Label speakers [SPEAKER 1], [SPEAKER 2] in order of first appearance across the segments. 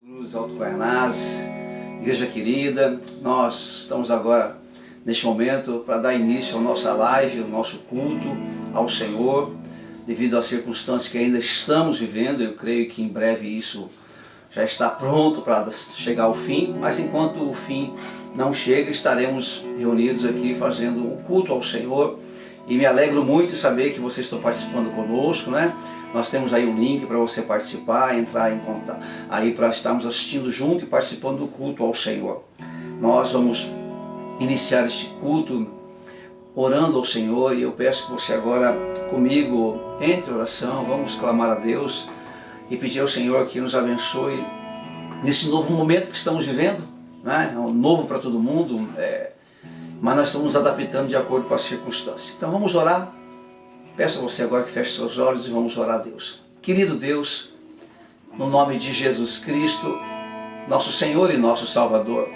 [SPEAKER 1] Cruz Alto Guaianazes, igreja querida, nós estamos agora neste momento para dar início à nossa live, ao nosso culto ao Senhor, devido às circunstâncias que ainda estamos vivendo. Eu creio que em breve isso já está pronto para chegar ao fim, mas enquanto o fim não chega, estaremos reunidos aqui fazendo um culto ao Senhor. E me alegro muito de saber que vocês estão participando conosco, né? Nós temos aí um link para você participar, entrar em contato, aí para estarmos assistindo junto e participando do culto ao Senhor. Nós vamos iniciar este culto orando ao Senhor, e eu peço que você agora comigo entre em oração, vamos clamar a Deus e pedir ao Senhor que nos abençoe nesse novo momento que estamos vivendo, né? É um novo para todo mundo, mas nós estamos nos adaptando de acordo com as circunstâncias. Então vamos orar. Peço a você agora que feche seus olhos e vamos orar a Deus. Querido Deus, no nome de Jesus Cristo, nosso Senhor e nosso Salvador,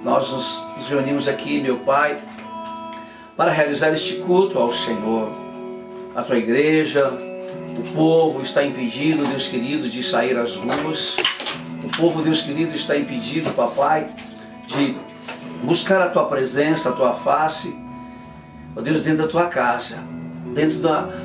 [SPEAKER 1] nós nos reunimos aqui, meu Pai, para realizar este culto ao Senhor. A tua igreja, o povo está impedido, Deus querido, de sair às ruas. O povo, Deus querido, está impedido, Papai, de buscar a tua presença, a tua face, ó Deus, dentro da tua casa, dentro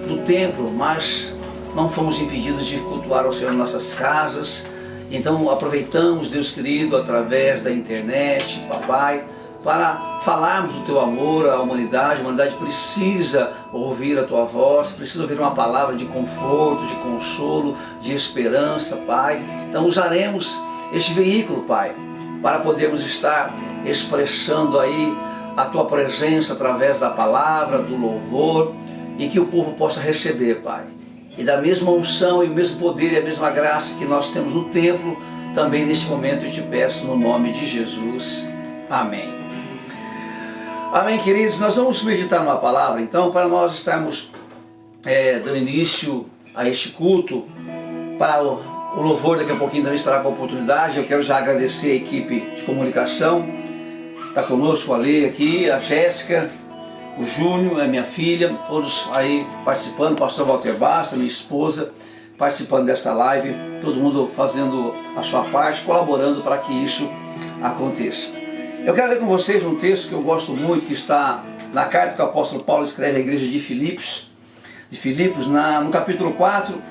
[SPEAKER 1] do templo, mas não fomos impedidos de cultuar ao Senhor em nossas casas. Então aproveitamos, Deus querido, através da internet, Papai, para falarmos do teu amor à humanidade. A humanidade precisa ouvir a tua voz, precisa ouvir uma palavra de conforto, de consolo, de esperança, Pai. Então usaremos este veículo, Pai, para podermos estar expressando aí a tua presença através da palavra, do louvor, e que o povo possa receber, Pai. E da mesma unção e o mesmo poder e a mesma graça que nós temos no templo, também neste momento eu te peço no nome de Jesus. Amém. Amém, queridos. Nós vamos meditar numa palavra, então, para nós estarmos dando início a este culto. Para o louvor daqui a pouquinho também estará com a oportunidade. Eu quero já agradecer a equipe de comunicação. Está conosco a Lê aqui, a Jéssica, o Júnior, a minha filha, todos aí participando, o pastor Walter Basta, minha esposa, participando desta live, todo mundo fazendo a sua parte, colaborando para que isso aconteça. Eu quero ler com vocês um texto que eu gosto muito, que está na carta que o apóstolo Paulo escreve à igreja de Filipos, no capítulo 4,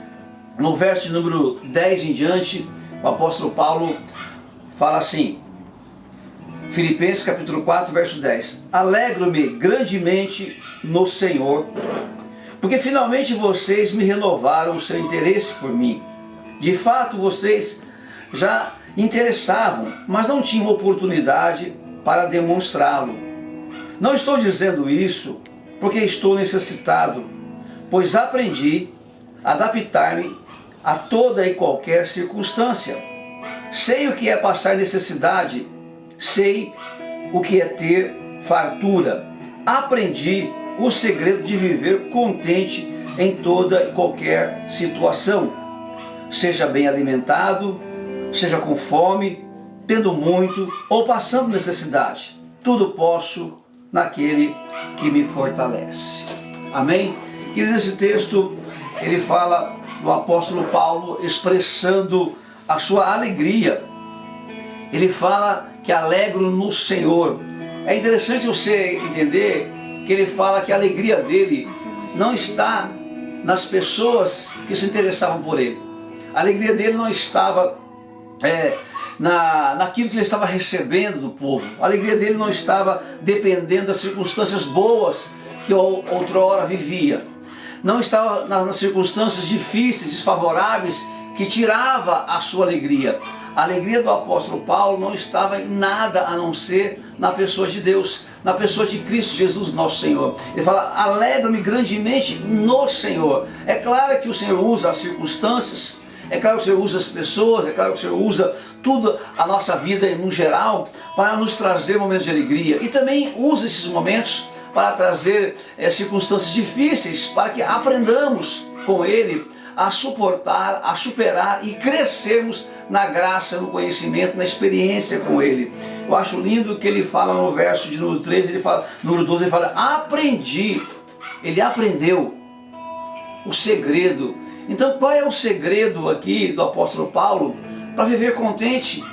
[SPEAKER 1] no verso de número 10 em diante. O apóstolo Paulo fala assim, Filipenses capítulo 4, verso 10. Alegro-me grandemente no Senhor, porque finalmente vocês me renovaram o seu interesse por mim. De fato, vocês já interessavam, mas não tinham oportunidade para demonstrá-lo. Não estou dizendo isso porque estou necessitado, pois aprendi a adaptar-me a toda e qualquer circunstância. Sei o que é passar necessidade, sei o que é ter fartura. Aprendi o segredo de viver contente em toda e qualquer situação. Seja bem alimentado, seja com fome, tendo muito ou passando necessidade. Tudo posso naquele que me fortalece. Amém? E nesse texto ele fala do apóstolo Paulo expressando a sua alegria. Ele fala que alegro no Senhor. É interessante você entender que ele fala que a alegria dele não está nas pessoas que se interessavam por ele. A alegria dele não estava naquilo que ele estava recebendo do povo. A alegria dele não estava dependendo das circunstâncias boas que outrora vivia. Não estava nas circunstâncias difíceis, desfavoráveis, que tirava a sua alegria. A alegria do apóstolo Paulo não estava em nada a não ser na pessoa de Deus, na pessoa de Cristo Jesus, nosso Senhor. Ele fala, alegro-me grandemente no Senhor. É claro que o Senhor usa as circunstâncias, é claro que o Senhor usa as pessoas, é claro que o Senhor usa tudo a nossa vida no geral para nos trazer momentos de alegria. E também usa esses momentos para trazer circunstâncias difíceis, para que aprendamos com Ele a suportar, a superar e crescermos na graça, no conhecimento, na experiência com Ele. Eu acho lindo que ele fala no verso de número 13, número 12, ele fala, aprendi. Ele aprendeu o segredo. Então qual é o segredo aqui do apóstolo Paulo para viver contente,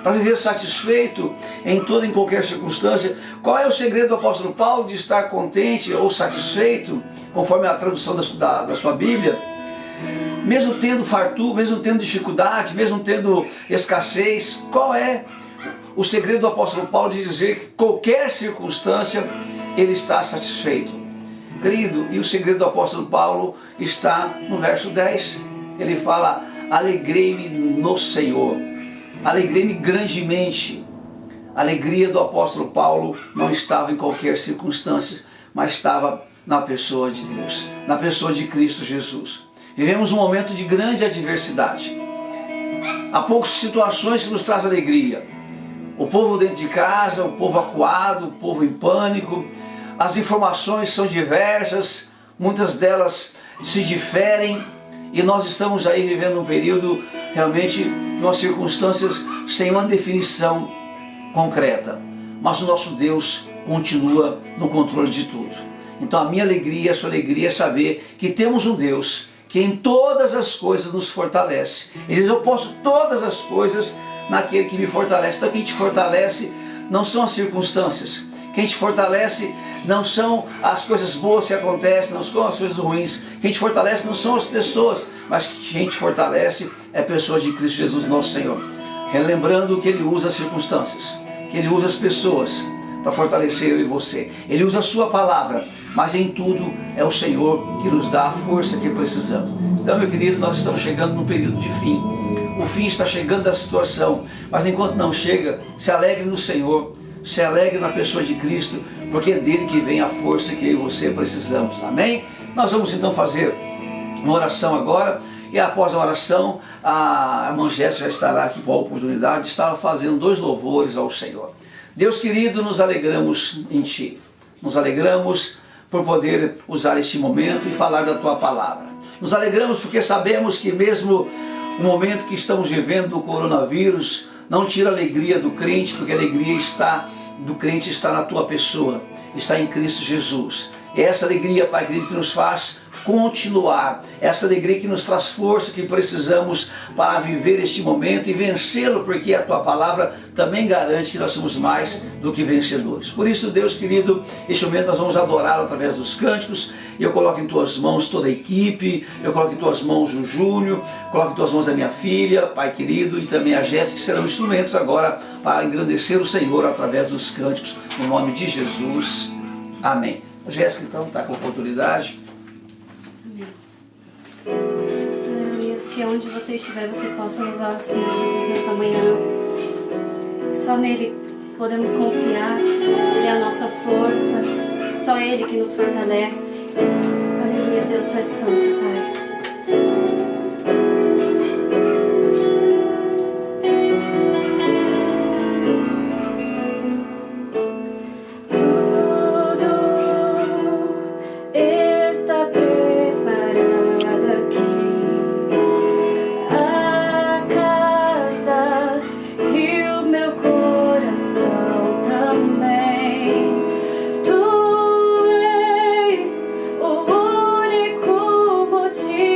[SPEAKER 1] para viver satisfeito em toda e em qualquer circunstância. Qual é o segredo do apóstolo Paulo de estar contente ou satisfeito, conforme a tradução da sua Bíblia? Mesmo tendo fartura, mesmo tendo dificuldade, mesmo tendo escassez, qual é o segredo do apóstolo Paulo de dizer que qualquer circunstância ele está satisfeito? Querido, e o segredo do apóstolo Paulo está no verso 10. Ele fala: alegrei-me no Senhor, alegrei-me grandemente. A alegria do apóstolo Paulo não estava em qualquer circunstância, mas estava na pessoa de Deus, na pessoa de Cristo Jesus. Vivemos um momento de grande adversidade. Há poucas situações que nos trazem alegria. O povo dentro de casa, o povo acuado, o povo em pânico. As informações são diversas, muitas delas se diferem, e nós estamos aí vivendo um período realmente de umas circunstâncias sem uma definição concreta. Mas o nosso Deus continua no controle de tudo. Então a minha alegria, a sua alegria é saber que temos um Deus que em todas as coisas nos fortalece. Ele diz: eu posso todas as coisas naquele que me fortalece. Então quem te fortalece não são as circunstâncias. Quem te fortalece não são as coisas boas que acontecem, não são as coisas ruins. Quem te fortalece não são as pessoas, mas quem te fortalece é a pessoa de Cristo Jesus, nosso Senhor. Relembrando que Ele usa as circunstâncias, que Ele usa as pessoas para fortalecer eu e você. Ele usa a sua palavra, mas em tudo é o Senhor que nos dá a força que precisamos. Então, meu querido, nós estamos chegando num período de fim. O fim está chegando da situação, mas enquanto não chega, se alegre no Senhor, se alegre na pessoa de Cristo, porque é dele que vem a força que eu e você precisamos. Amém? Nós vamos então fazer uma oração agora, e após a oração, a irmã Jéssica já estará aqui com a oportunidade de estar fazendo 2 louvores ao Senhor. Deus querido, nos alegramos em Ti. Nos alegramos por poder usar este momento e falar da Tua palavra. Nos alegramos porque sabemos que mesmo o momento que estamos vivendo do coronavírus não tira a alegria do crente, porque a alegria do crente está na Tua pessoa, está em Cristo Jesus. É essa alegria, Pai querido, que nos faz continuar, essa alegria que nos traz força que precisamos para viver este momento e vencê-lo, porque a Tua palavra também garante que nós somos mais do que vencedores. Por isso, Deus querido, este momento nós vamos adorá-lo através dos cânticos. Eu coloco em Tuas mãos toda a equipe, eu coloco em Tuas mãos o Júnior, coloco em Tuas mãos a minha filha, Pai querido, e também a Jéssica, que serão instrumentos agora para engrandecer o Senhor através dos cânticos, no nome de Jesus. Amém. A Jéssica então está com a oportunidade.
[SPEAKER 2] Que onde você estiver, você possa louvar o Senhor Jesus nessa manhã. Só nele podemos confiar, Ele é a nossa força, só Ele que nos fortalece. Aleluia, Deus Pai Santo, Pai.
[SPEAKER 3] O único motivo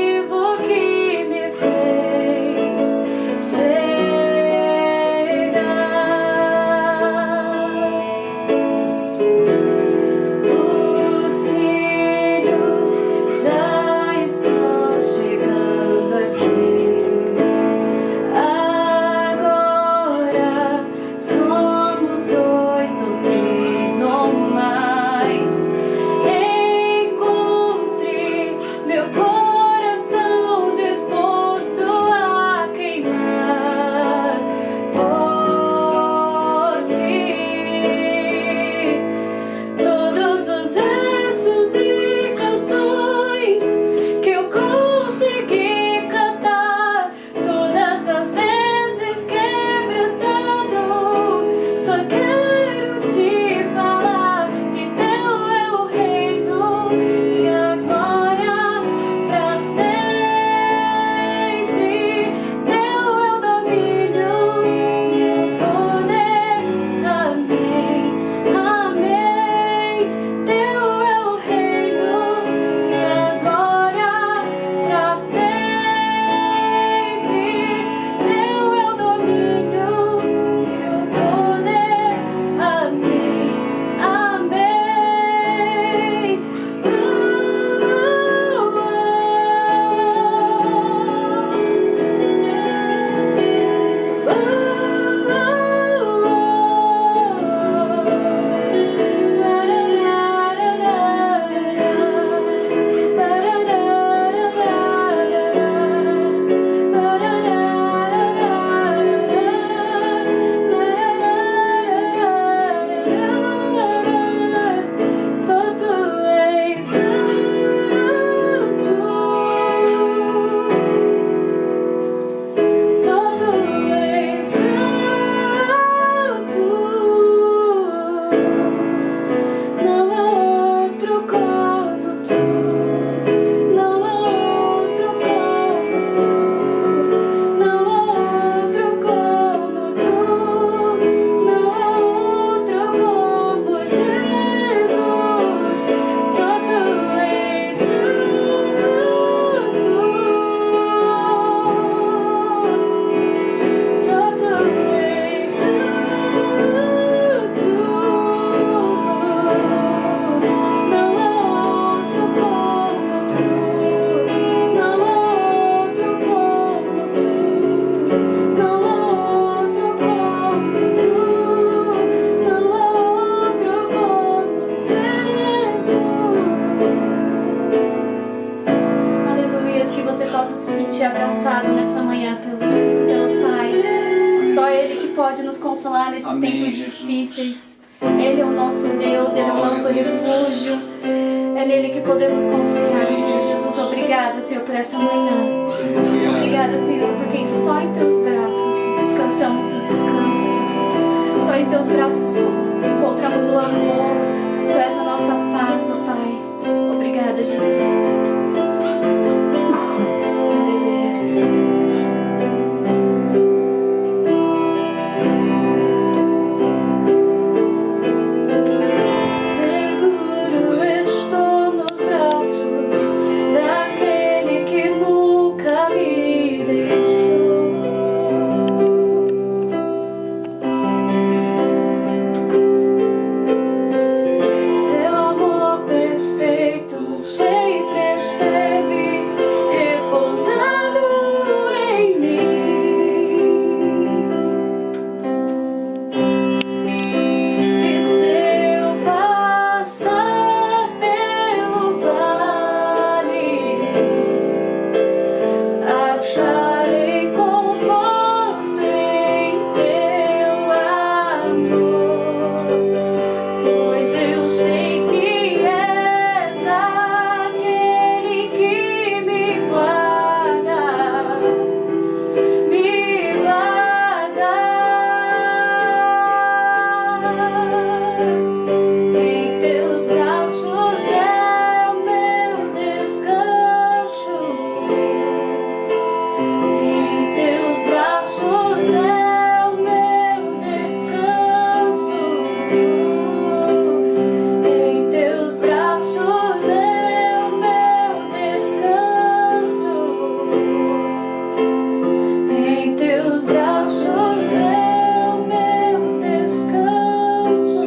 [SPEAKER 2] consolar nesses
[SPEAKER 1] Amém,
[SPEAKER 2] tempos
[SPEAKER 1] Jesus.
[SPEAKER 2] difíceis. Ele é o nosso Deus, Ele é o nosso refúgio. É nele que podemos confiar, Senhor Jesus. Obrigada, Senhor, por essa manhã. Obrigada, Senhor, porque só em Teus braços descansamos o descanso. Só em Teus braços encontramos o amor. Tu és a nossa paz, ó Pai. Obrigada, Jesus.
[SPEAKER 3] Teus braços é o meu descanso.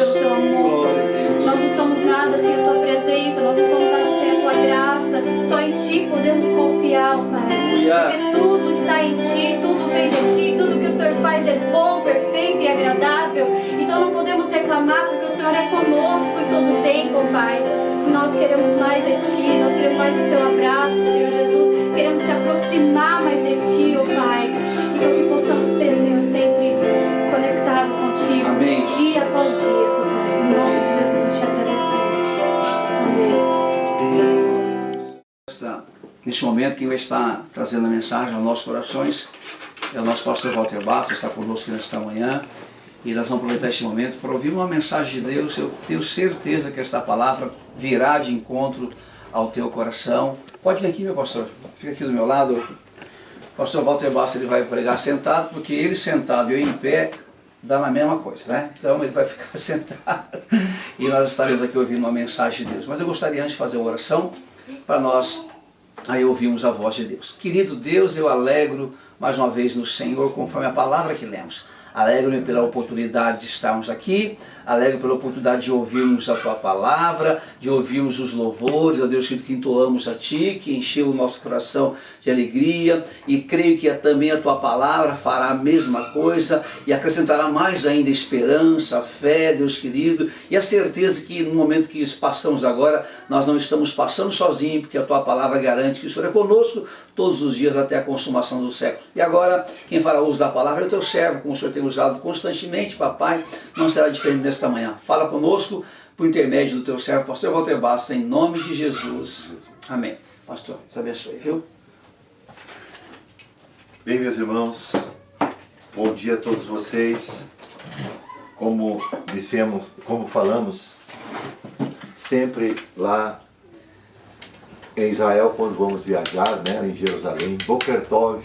[SPEAKER 2] pelo Teu amor. Nós não somos nada sem a Tua presença, nós não somos nada sem a Tua graça. Só em Ti podemos confiar, Pai. Porque tudo está em Ti, tudo vem de Ti, tudo que o Senhor faz é bom, perfeito e agradável. Então não podemos reclamar, porque o Senhor é conosco em todo o tempo, Pai. Nós queremos mais de Ti, nós queremos mais do Teu abraço, Senhor Jesus. Queremos se aproximar mais de Ti, ó Pai. Então que possamos ter, Senhor, sempre conectado contigo.
[SPEAKER 1] Amém.
[SPEAKER 2] Dia após dia, ó Pai. Em nome de Jesus, nós te agradecemos. Amém.
[SPEAKER 1] Neste momento, quem vai estar trazendo a mensagem aos nossos corações é o nosso pastor Walter Bastos, que está conosco nesta manhã. E nós vamos aproveitar este momento para ouvir uma mensagem de Deus. Eu tenho certeza que esta palavra virá de encontro ao teu coração. Pode vir aqui, meu pastor. Fica aqui do meu lado. O pastor Walter Bastos, ele vai pregar sentado, porque ele sentado e eu em pé dá na mesma coisa, né? Então ele vai ficar sentado e nós estaremos aqui ouvindo uma mensagem de Deus. Mas eu gostaria antes de fazer uma oração para nós aí ouvirmos a voz de Deus. Querido Deus, eu alegro mais uma vez no Senhor, conforme a palavra que lemos. Alegro-me pela oportunidade de estarmos aqui, alegro pela oportunidade de ouvirmos a Tua palavra, de ouvirmos os louvores, ó Deus querido, que entoamos a Ti, que encheu o nosso coração de alegria, e creio que também a Tua palavra fará a mesma coisa e acrescentará mais ainda esperança, fé, Deus querido, e a certeza que no momento que passamos agora, nós não estamos passando sozinhos, porque a Tua palavra garante que o Senhor é conosco todos os dias até a consumação do século. E agora, quem fará uso da palavra é o Teu servo, como o Senhor tem usado constantemente, papai, não será diferente nesta manhã. Fala conosco por intermédio do Teu servo, pastor Walter Bastos, em nome de Jesus. Amém. Pastor, Deus abençoe, viu?
[SPEAKER 3] Bem, meus irmãos, bom dia a todos vocês. Como dissemos, como falamos, sempre lá em Israel, quando vamos viajar, né, em Jerusalém, Boker Tov,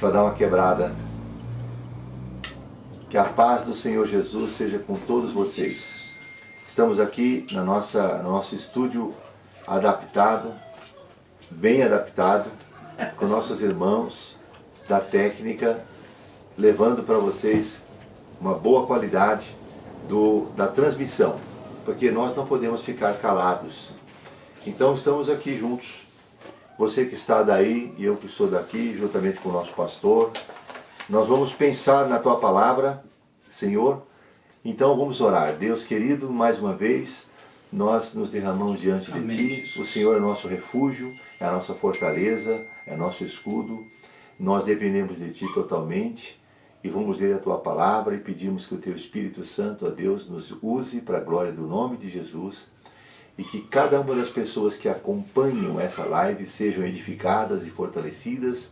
[SPEAKER 3] para dar uma quebrada. Que a paz do Senhor Jesus seja com todos vocês. Estamos aqui no nosso estúdio adaptado, bem adaptado, com nossos irmãos da técnica, levando para vocês uma boa qualidade da transmissão, porque nós não podemos ficar calados. Então estamos aqui juntos, você que está daí e eu que estou daqui, juntamente com o nosso pastor. Nós vamos pensar na Tua palavra, Senhor. Então vamos orar. Deus querido, mais uma vez, nós nos derramamos diante de
[SPEAKER 1] Amém,
[SPEAKER 3] Ti.
[SPEAKER 1] Jesus.
[SPEAKER 3] O Senhor é nosso refúgio, é a nossa fortaleza, é nosso escudo. Nós dependemos de Ti totalmente e vamos ler a Tua palavra e pedimos que o Teu Espírito Santo, ó Deus, nos use para a glória do nome de Jesus e que cada uma das pessoas que acompanham essa live sejam edificadas e fortalecidas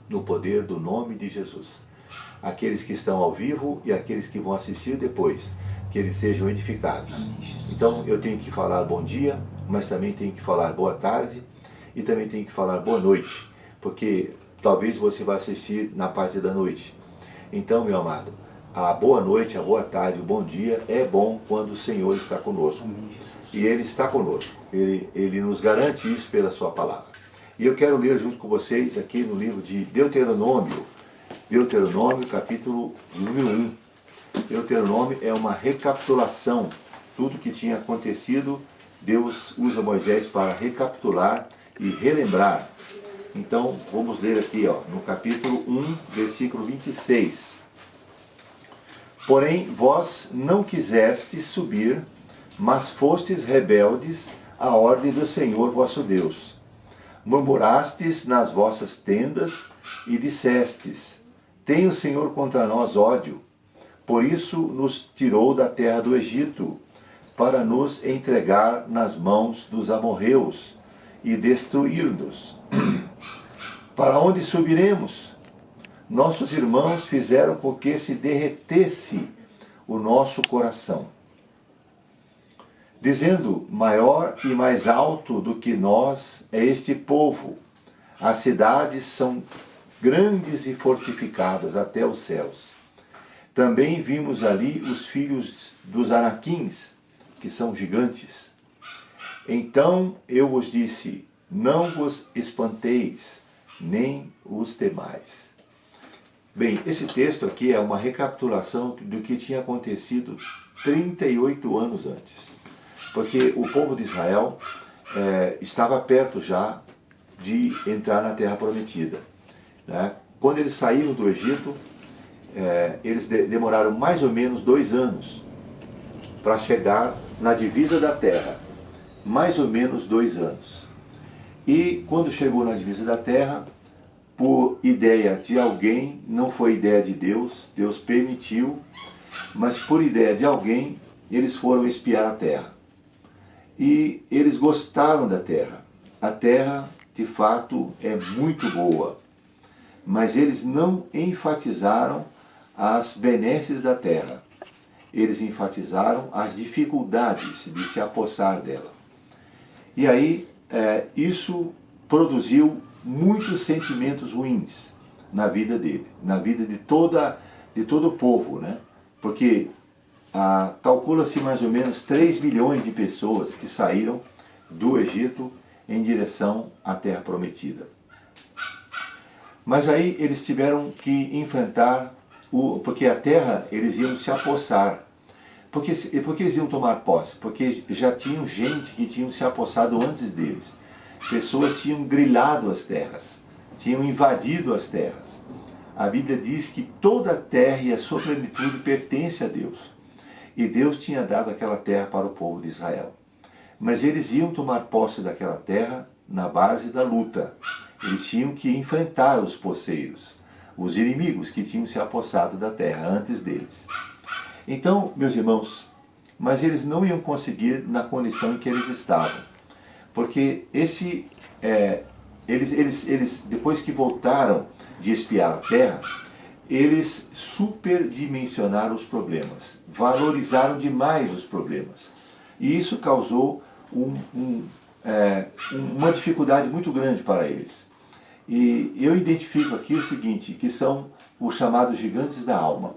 [SPEAKER 3] no poder do nome de Jesus. Aqueles que estão ao vivo e aqueles que vão assistir depois, que eles sejam edificados. Então eu tenho que falar bom dia, mas também tenho que falar boa tarde e também tenho que falar boa noite, porque talvez você vá assistir na parte da noite. Então, meu amado, a boa noite, a boa tarde, o bom dia é bom quando o Senhor está conosco. E Ele está conosco. Ele nos garante isso pela Sua palavra. E eu quero ler junto com vocês aqui no livro de Deuteronômio, capítulo número 1. Deuteronômio é uma recapitulação. Tudo que tinha acontecido, Deus usa Moisés para recapitular e relembrar. Então, vamos ler aqui, no capítulo 1, versículo 26. Porém, vós não quisestes subir, mas fostes rebeldes à ordem do Senhor vosso Deus. Murmurastes nas vossas tendas e dissestes: tem o Senhor contra nós ódio, por isso nos tirou da terra do Egito, para nos entregar nas mãos dos amorreus e destruir-nos. Para onde subiremos? Nossos irmãos fizeram com que se derretesse o nosso coração, dizendo: maior e mais alto do que nós é este povo. As cidades são grandes e fortificadas até os céus. Também vimos ali os filhos dos Anaquins, que são gigantes. Então eu vos disse: não vos espanteis, nem os temais. Bem, esse texto aqui é uma recapitulação do que tinha acontecido 38 anos antes. Porque o povo de Israel estava perto já de entrar na Terra Prometida, né? Quando eles saíram do Egito, eles demoraram mais ou menos 2 anos para chegar na divisa da terra. Mais ou menos 2 anos. E quando chegou na divisa da terra, por ideia de alguém, não foi ideia de Deus, Deus permitiu, mas por ideia de alguém, eles foram espiar a terra. E eles gostaram da terra. A terra, de fato, é muito boa. Mas eles não enfatizaram as benesses da terra. Eles enfatizaram as dificuldades de se apossar dela. E aí, isso produziu muitos sentimentos ruins na vida dele, na vida de todo o povo, né? Porque calcula-se mais ou menos 3 milhões de pessoas que saíram do Egito em direção à Terra Prometida. Mas aí eles tiveram que enfrentar, porque a terra eles iam se apossar. Por que eles iam tomar posse? Porque já tinham gente que tinham se apossado antes deles. Pessoas tinham grilhado as terras, tinham invadido as terras. A Bíblia diz que toda a terra e a sua plenitude pertence a Deus. E Deus tinha dado aquela terra para o povo de Israel. Mas eles iam tomar posse daquela terra na base da luta. Eles tinham que enfrentar os posseiros, os inimigos que tinham se apossado da terra antes deles. Então, meus irmãos, mas eles não iam conseguir na condição em que eles estavam. Porque eles depois que voltaram de espiar a terra, eles superdimensionaram os problemas, valorizaram demais os problemas. E isso causou uma dificuldade muito grande para eles. E eu identifico aqui o seguinte, que são os chamados gigantes da alma.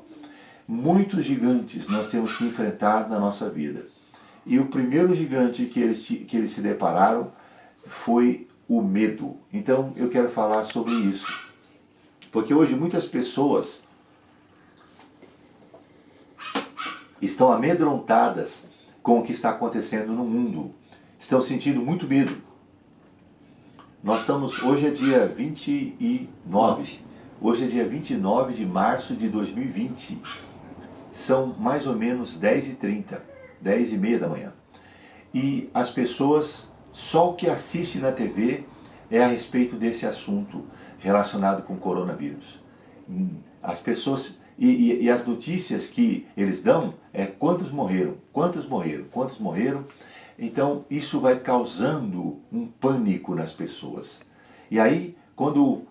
[SPEAKER 3] Muitos gigantes nós temos que enfrentar na nossa vida. E o primeiro gigante que eles se depararam foi o medo. Então eu quero falar sobre isso. Porque hoje muitas pessoas estão amedrontadas com o que está acontecendo no mundo. Estão sentindo muito medo. Hoje é dia 29. Hoje é dia 29 de março de 2020. São mais ou menos 10h30, 10h30 da manhã. E as pessoas, só o que assistem na TV é a respeito desse assunto relacionado com o coronavírus. As pessoas, e as notícias que eles dão é quantos morreram, quantos morreram, quantos morreram. Então isso vai causando um pânico nas pessoas. E aí, quando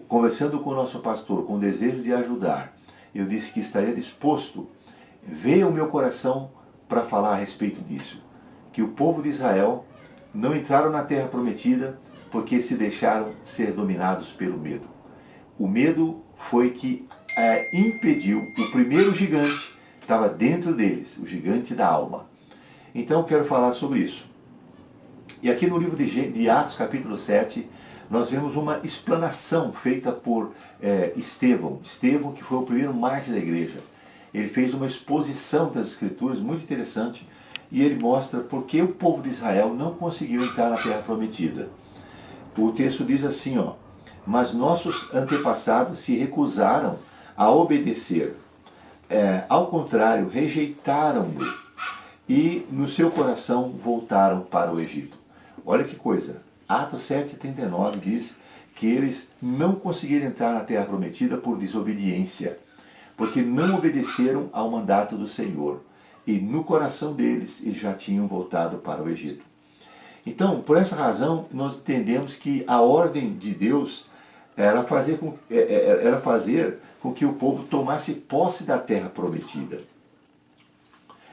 [SPEAKER 3] conversando com o nosso pastor, com o desejo de ajudar, eu disse que estaria disposto, veio o meu coração para falar a respeito disso. Que o povo de Israel não entraram na terra prometida porque se deixaram ser dominados pelo medo. O medo foi que impediu o primeiro gigante que estava dentro deles, o gigante da alma. Então eu quero falar sobre isso. E aqui no livro de Atos, capítulo 7, nós vemos uma explanação feita por Estevão, que foi o primeiro mártir da igreja. Ele fez uma exposição das Escrituras muito interessante e ele mostra por que o povo de Israel não conseguiu entrar na Terra Prometida. O texto diz assim, mas nossos antepassados se recusaram a obedecer. Ao contrário, rejeitaram-no e no seu coração voltaram para o Egito. Olha que coisa, Atos 7,39 diz que eles não conseguiram entrar na Terra Prometida por desobediência, porque não obedeceram ao mandato do Senhor. E no coração deles, eles já tinham voltado para o Egito. Então, por essa razão, nós entendemos que a ordem de Deus era fazer com que o povo tomasse posse da Terra Prometida.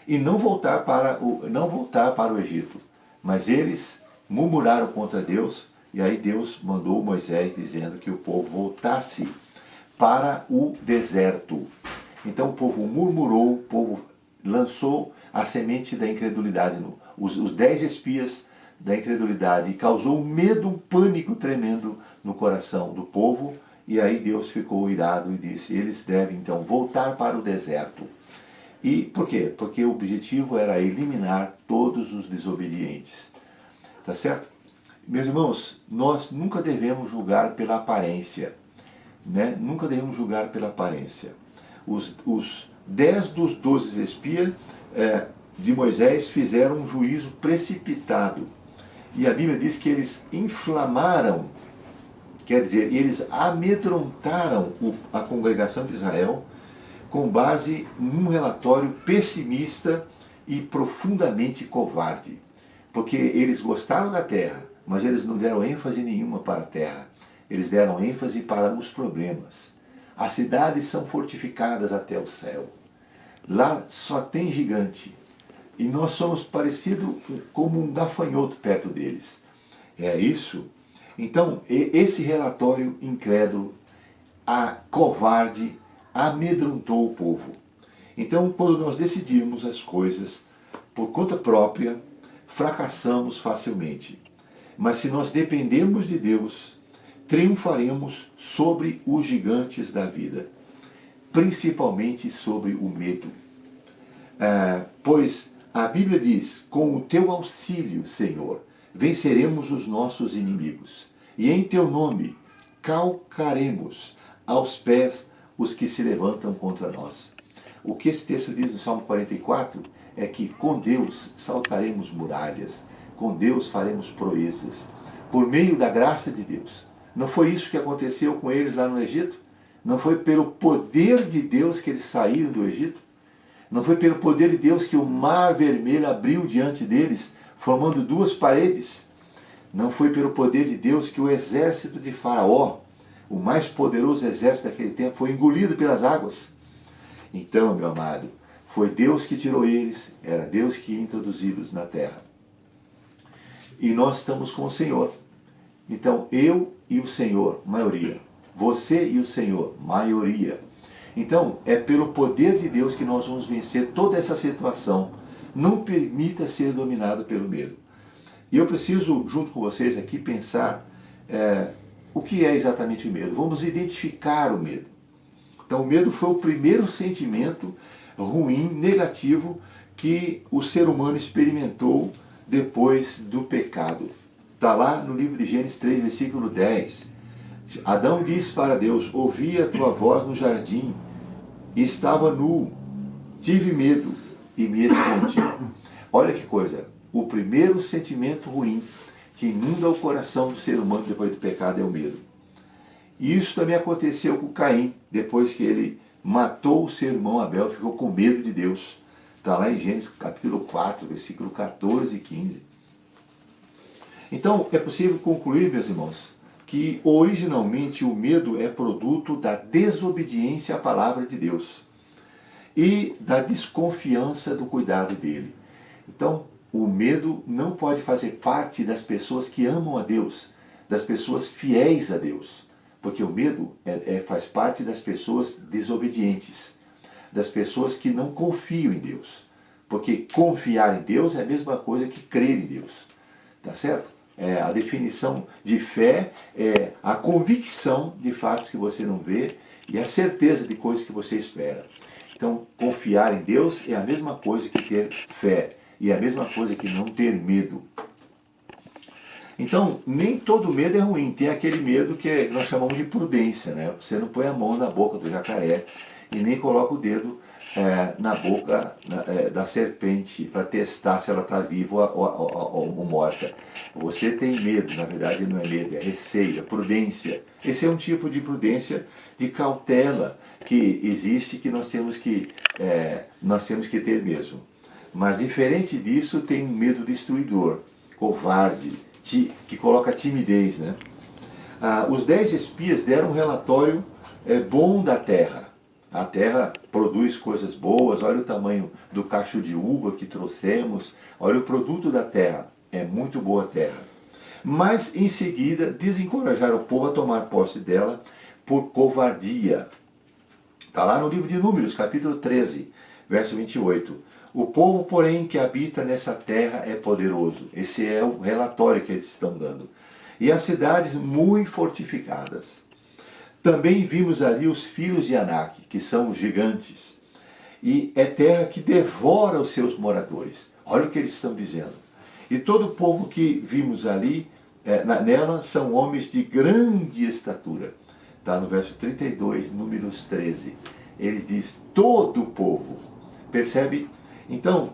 [SPEAKER 3] E não voltar para o Egito. Mas eles murmuraram contra Deus, e aí Deus mandou Moisés dizendo que o povo voltasse para o deserto. Então o povo murmurou, o povo lançou a semente da incredulidade, os 10 espias da incredulidade, e causou um medo, um pânico tremendo no coração do povo, e aí Deus ficou irado e disse, eles devem então voltar para o deserto. E por quê? Porque o objetivo era eliminar todos os desobedientes. Tá certo? Meus irmãos, nós nunca devemos julgar pela aparência. Né? Nunca devemos julgar pela aparência. Os 10 dos 12 espias de Moisés fizeram um juízo precipitado. E a Bíblia diz que eles inflamaram, quer dizer, eles amedrontaram a congregação de Israel com base num relatório pessimista e profundamente covarde. Porque eles gostaram da terra, mas eles não deram ênfase nenhuma para a terra. Eles deram ênfase para os problemas. As cidades são fortificadas até o céu. Lá só tem gigante. E nós somos parecidos como um gafanhoto perto deles. É isso? Então, esse relatório incrédulo, covarde, amedrontou o povo. Então, quando nós decidimos as coisas por conta própria, fracassamos facilmente. Mas se nós dependemos de Deus, triunfaremos sobre os gigantes da vida, principalmente sobre o medo. Pois a Bíblia diz, com o teu auxílio, Senhor, venceremos os nossos inimigos, e em teu nome calcaremos aos pés os que se levantam contra nós. O que esse texto diz no Salmo 44 é que com Deus saltaremos muralhas, com Deus faremos proezas, por meio da graça de Deus. Não foi isso que aconteceu com eles lá no Egito? Não foi pelo poder de Deus que eles saíram do Egito? Não foi pelo poder de Deus que o mar vermelho abriu diante deles, formando duas paredes? Não foi pelo poder de Deus que o exército de Faraó, o mais poderoso exército daquele tempo, foi engolido pelas águas? Então, meu amado, foi Deus que tirou eles, era Deus que ia introduzi-los na terra. E nós estamos com o Senhor. Então, eu e o Senhor, maioria. Você e o Senhor, maioria. Então, é pelo poder de Deus que nós vamos vencer toda essa situação. Não permita ser dominado pelo medo. E eu preciso, junto com vocês aqui, pensar o que é exatamente o medo. Vamos identificar o medo. Então, o medo foi o primeiro sentimento ruim, negativo, que o ser humano experimentou depois do pecado. Está lá no livro de Gênesis 3, versículo 10. Adão disse para Deus, ouvi a tua voz no jardim, estava nu, tive medo e me escondi. Olha que coisa, o primeiro sentimento ruim que inunda o coração do ser humano depois do pecado é o medo. E isso também aconteceu com Caim, depois que ele matou o seu irmão Abel, ficou com medo de Deus. Está lá em Gênesis capítulo 4, versículo 14 e 15. Então, é possível concluir, meus irmãos, que originalmente o medo é produto da desobediência à palavra de Deus e da desconfiança do cuidado dele. Então, o medo não pode fazer parte das pessoas que amam a Deus, das pessoas fiéis a Deus, porque o medo faz parte das pessoas desobedientes, das pessoas que não confiam em Deus, porque confiar em Deus é a mesma coisa que crer em Deus, tá certo? A definição de fé é a convicção de fatos que você não vê e a certeza de coisas que você espera. Então, confiar em Deus é a mesma coisa que ter fé e é a mesma coisa que não ter medo. Então, nem todo medo é ruim. Tem aquele medo que nós chamamos de prudência, né? Você não põe a mão na boca do jacaré e nem coloca o dedo na boca da serpente para testar se ela está viva ou morta. Você tem medo, na verdade não é medo, é receio, é prudência. Esse é um tipo de prudência, de cautela que existe, que nós temos que ter mesmo. Mas diferente disso, tem um medo destruidor, covarde, que coloca timidez, né? Os 10 espias deram um relatório bom da terra. A terra produz coisas boas, olha o tamanho do cacho de uva que trouxemos, olha o produto da terra, é muito boa a terra. Mas em seguida desencorajaram o povo a tomar posse dela por covardia. Está lá no livro de Números, capítulo 13, verso 28. O povo, porém, que habita nessa terra é poderoso. Esse é o relatório que eles estão dando. E as cidades muito fortificadas. Também vimos ali os filhos de Anak, que são os gigantes. e é terra que devora os seus moradores. Olha o que eles estão dizendo. E todo o povo que vimos ali, nela, são homens de grande estatura. Está no verso 32, números 13. Eles diz todo o povo. Percebe? Então,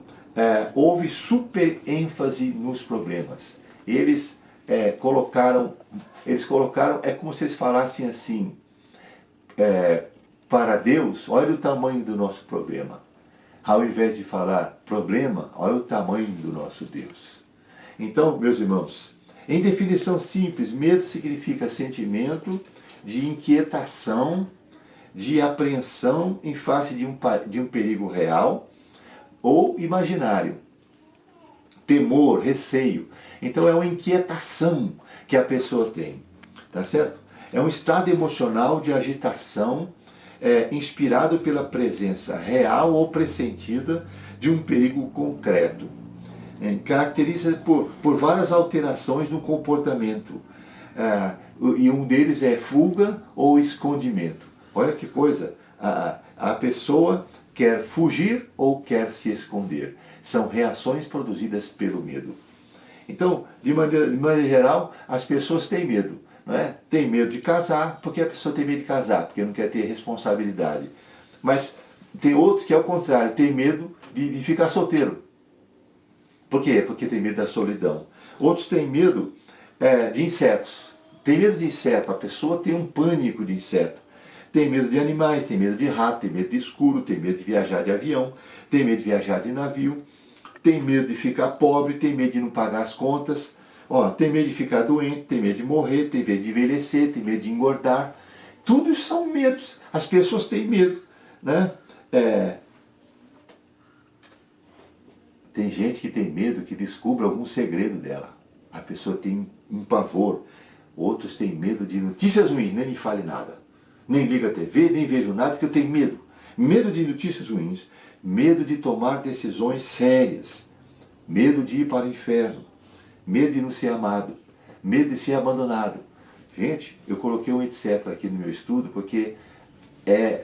[SPEAKER 3] houve super ênfase nos problemas. Eles colocaram, é como se eles falassem assim, para Deus, olha o tamanho do nosso problema. Ao invés de falar problema, olha o tamanho do nosso Deus. Então, meus irmãos, em definição simples, medo significa sentimento de inquietação, de apreensão em face de um perigo real ou imaginário. Temor, receio. Então é uma inquietação que a pessoa tem. Tá certo? É um estado emocional de agitação inspirado pela presença real ou pressentida de um perigo concreto. Caracteriza por várias alterações no comportamento. E um deles é fuga ou escondimento. Olha que coisa, a pessoa quer fugir ou quer se esconder. São reações produzidas pelo medo. Então, de maneira geral, as pessoas têm medo. Não é? Tem medo de casar, porque a pessoa tem medo de casar, porque não quer ter responsabilidade. Mas tem outros que, ao contrário, tem medo de ficar solteiro. Por quê? Porque tem medo da solidão. Outros têm medo de insetos. Tem medo de inseto, a pessoa tem um pânico de inseto. Tem medo de animais, tem medo de rato, tem medo de escuro, tem medo de viajar de avião, tem medo de viajar de navio, tem medo de ficar pobre, tem medo de não pagar as contas, tem medo de ficar doente, tem medo de morrer, tem medo de envelhecer, tem medo de engordar. Tudo isso são medos. As pessoas têm medo, né? Tem gente que tem medo que descubra algum segredo dela. A pessoa tem um pavor. Outros têm medo de notícias ruins, nem me fale nada. Nem ligo a TV, nem vejo nada, porque eu tenho medo. Medo de notícias ruins. Medo de tomar decisões sérias. Medo de ir para o inferno. Medo de não ser amado. Medo de ser abandonado. Gente, eu coloquei um etc. aqui no meu estudo, porque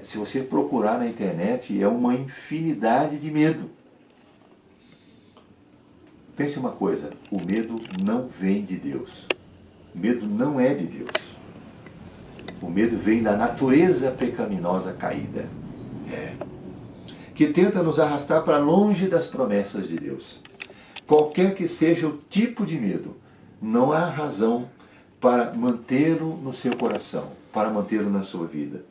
[SPEAKER 3] se você procurar na internet, é uma infinidade de medo. Pense uma coisa, o medo não vem de Deus. O medo não é de Deus. O medo vem da natureza pecaminosa caída. Que tenta nos arrastar para longe das promessas de Deus. Qualquer que seja o tipo de medo, não há razão para mantê-lo no seu coração, para mantê-lo na sua vida.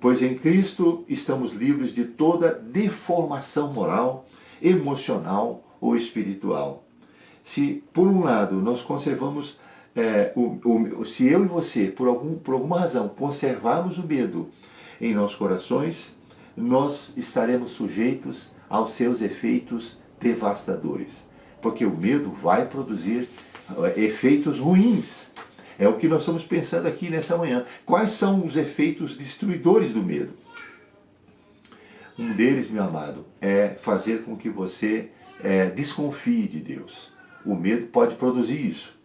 [SPEAKER 3] Pois em Cristo estamos livres de toda deformação moral, emocional ou espiritual. Se, por um lado, nós conservamos, se eu e você, por alguma razão, conservarmos o medo em nossos corações, nós estaremos sujeitos aos seus efeitos devastadores. Porque o medo vai produzir efeitos ruins. É o que nós estamos pensando aqui nessa manhã. Quais são os efeitos destruidores do medo? Um deles, meu amado, é fazer com que você desconfie de Deus. O medo pode produzir isso.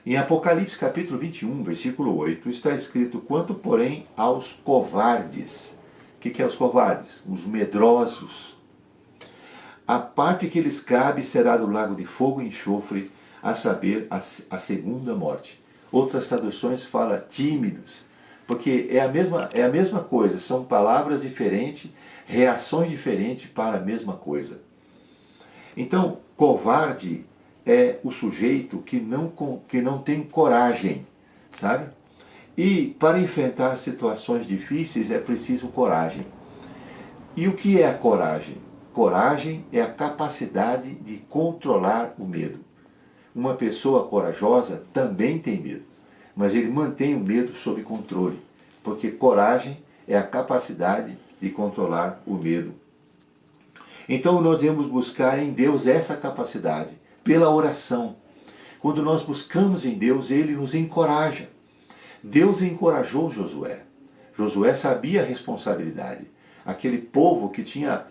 [SPEAKER 3] Em Apocalipse capítulo 21, versículo 8, está escrito: quanto, porém, aos covardes. O que é os covardes? Os medrosos. A parte que lhes cabe será do lago de fogo e enxofre, a saber, a segunda morte. Outras traduções falam tímidos, porque é a mesma coisa, são palavras diferentes, reações diferentes para a mesma coisa. Então, covarde é o sujeito que não tem coragem, sabe? E para enfrentar situações difíceis é preciso coragem. E o que é a coragem? Coragem é a capacidade de controlar o medo. Uma pessoa corajosa também tem medo, mas ele mantém o medo sob controle, porque coragem é a capacidade de controlar o medo. Então nós devemos buscar em Deus essa capacidade, pela oração. Quando nós buscamos em Deus, Ele nos encoraja. Deus encorajou Josué. Josué sabia a responsabilidade. Aquele povo que tinha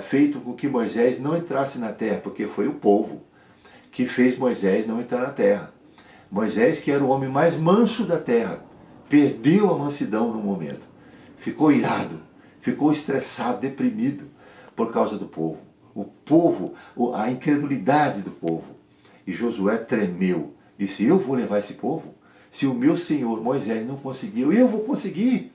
[SPEAKER 3] feito com que Moisés não entrasse na terra, porque foi o povo que fez Moisés não entrar na terra. Moisés, que era o homem mais manso da terra, perdeu a mansidão no momento. Ficou irado, ficou estressado, deprimido, por causa do povo. O povo, a incredulidade do povo. E Josué tremeu, disse, eu vou levar esse povo? Se o meu senhor Moisés não conseguiu, eu vou conseguir.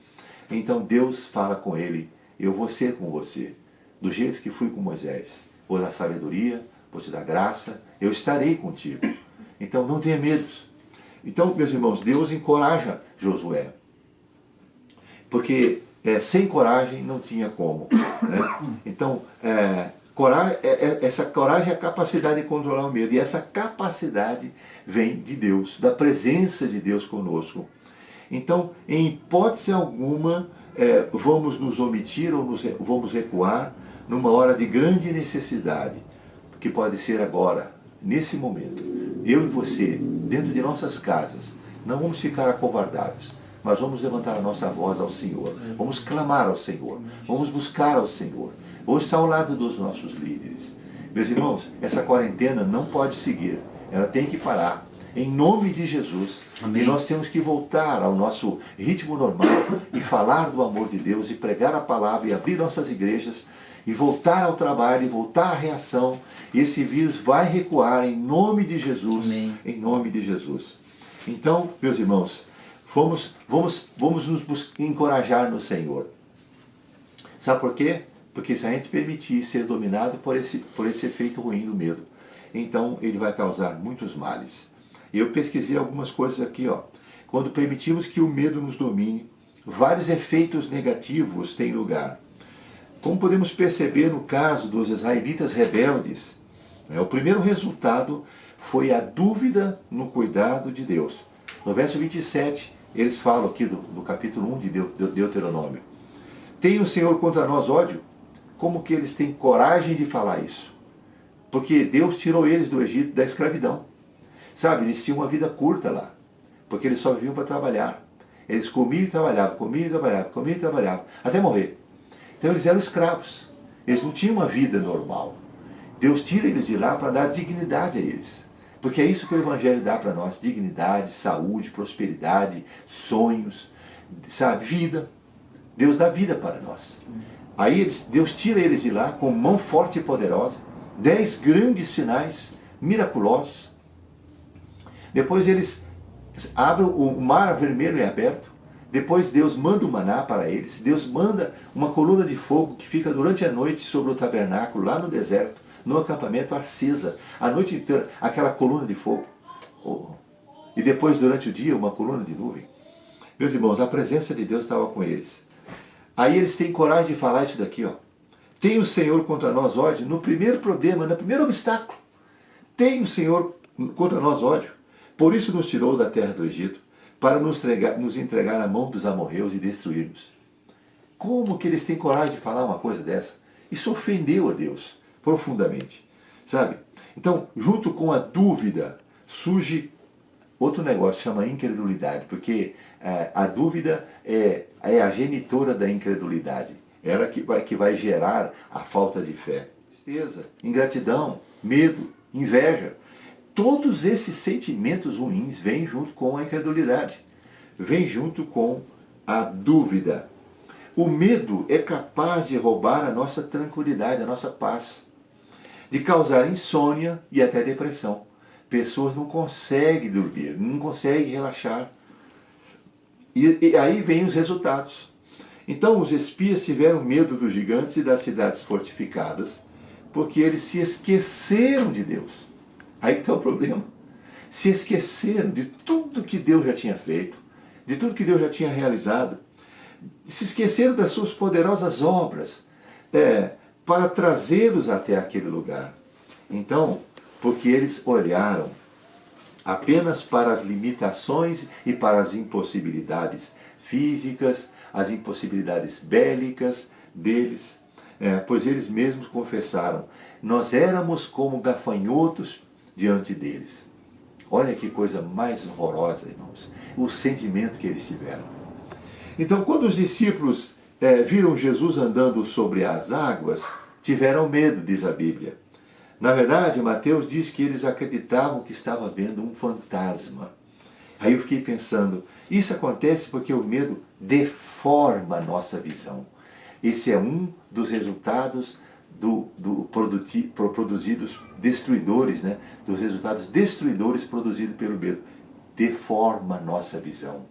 [SPEAKER 3] Então Deus fala com ele, eu vou ser com você, do jeito que fui com Moisés. Vou dar sabedoria, vou te dar graça, eu estarei contigo. Então não tenha medo. Então, meus irmãos, Deus encoraja Josué. Porque sem coragem não tinha como. Né? Então, essa coragem é a capacidade de controlar o medo. E essa capacidade vem de Deus, da presença de Deus conosco. Então, em hipótese alguma, vamos nos omitir ou vamos recuar numa hora de grande necessidade, que pode ser agora, nesse momento. Eu e você, dentro de nossas casas, não vamos ficar acovardados, mas vamos levantar a nossa voz ao Senhor, vamos clamar ao Senhor, vamos buscar ao Senhor, vamos estar ao lado dos nossos líderes. Meus irmãos, essa quarentena não pode seguir, ela tem que parar. Em nome de Jesus. Amém. E nós temos que voltar ao nosso ritmo normal e falar do amor de Deus e pregar a palavra e abrir nossas igrejas e voltar ao trabalho e voltar à reação. E esse vírus vai recuar em nome de Jesus. Amém. Em nome de Jesus. Então, meus irmãos, vamos nos encorajar no Senhor. Sabe por quê? Porque se a gente permitir ser dominado por esse efeito ruim do medo, então ele vai causar muitos males. Eu pesquisei algumas coisas aqui, ó. Quando permitimos que o medo nos domine, vários efeitos negativos têm lugar. Como podemos perceber no caso dos israelitas rebeldes, o primeiro resultado foi a dúvida no cuidado de Deus. No verso 27, eles falam aqui do capítulo 1 de Deuteronômio. Tem o Senhor contra nós ódio? Como que eles têm coragem de falar isso? Porque Deus tirou eles do Egito, da escravidão. Sabe, eles tinham uma vida curta lá, porque eles só viviam para trabalhar. Eles comiam e trabalhavam, comiam e trabalhavam, comiam e trabalhavam, até morrer. Então eles eram escravos, eles não tinham uma vida normal. Deus tira eles de lá para dar dignidade a eles. Porque é isso que o Evangelho dá para nós, dignidade, saúde, prosperidade, sonhos, sabe, vida. Deus dá vida para nós. Aí Deus tira eles de lá com mão forte e poderosa, 10 grandes sinais miraculosos. Depois eles abrem o mar vermelho e aberto. Depois Deus manda o maná para eles. Deus manda uma coluna de fogo que fica durante a noite sobre o tabernáculo, lá no deserto, no acampamento, acesa. A noite inteira, aquela coluna de fogo. E depois, durante o dia, uma coluna de nuvem. Meus irmãos, a presença de Deus estava com eles. Aí eles têm coragem de falar isso daqui, ó. Tem o Senhor contra nós ódio? No primeiro problema, no primeiro obstáculo. Tem o Senhor contra nós ódio. Por isso nos tirou da terra do Egito, para nos entregar na mão dos amorreus e destruirmos. Como que eles têm coragem de falar uma coisa dessa? Isso ofendeu a Deus profundamente, sabe? Então, junto com a dúvida, surge outro negócio, chama incredulidade, porque a dúvida é a genitora da incredulidade. Ela que vai gerar a falta de fé. Tristeza, ingratidão, medo, inveja. Todos esses sentimentos ruins vêm junto com a incredulidade, vêm junto com a dúvida. O medo é capaz de roubar a nossa tranquilidade, a nossa paz, de causar insônia e até depressão. Pessoas não conseguem dormir, não conseguem relaxar. E aí vêm os resultados. Então os espias tiveram medo dos gigantes e das cidades fortificadas, porque eles se esqueceram de Deus. Aí que está o problema. Se esqueceram de tudo que Deus já tinha feito, de tudo que Deus já tinha realizado. Se esqueceram das suas poderosas obras para trazê-los até aquele lugar. Então, porque eles olharam apenas para as limitações e para as impossibilidades físicas, as impossibilidades bélicas deles, pois eles mesmos confessaram, nós éramos como gafanhotos diante deles. Olha que coisa mais horrorosa, irmãos, o sentimento que eles tiveram. Então, quando os discípulos viram Jesus andando sobre as águas, tiveram medo, diz a Bíblia. Na verdade, Mateus diz que eles acreditavam que estava vendo um fantasma. Aí eu fiquei pensando, isso acontece porque o medo deforma a nossa visão. Esse é um dos resultados produzidos destruidores, né? Dos resultados destruidores produzidos pelo medo. Deforma a nossa visão,